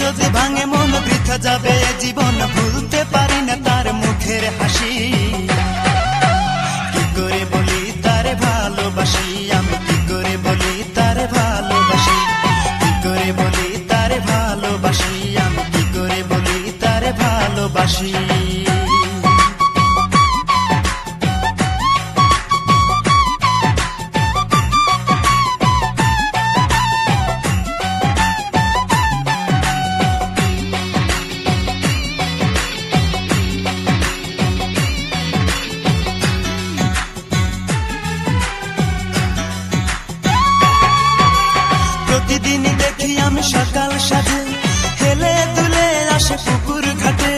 যদি ভাঙে মন বৃথা যাবে জীবন, ভুলতে পারি না তার মুখের হাসি। কি করে বলি তারে ভালোবাসি, আমি কি করে বলি তারে ভালোবাসি, কি করে বলি তারে ভালোবাসি, আমি কি করে বলি তারে ভালোবাসি। প্রতিদিনই দেখি আমি সকাল সাজে, হেলে দুলে আসে পুকুর ঘাটে।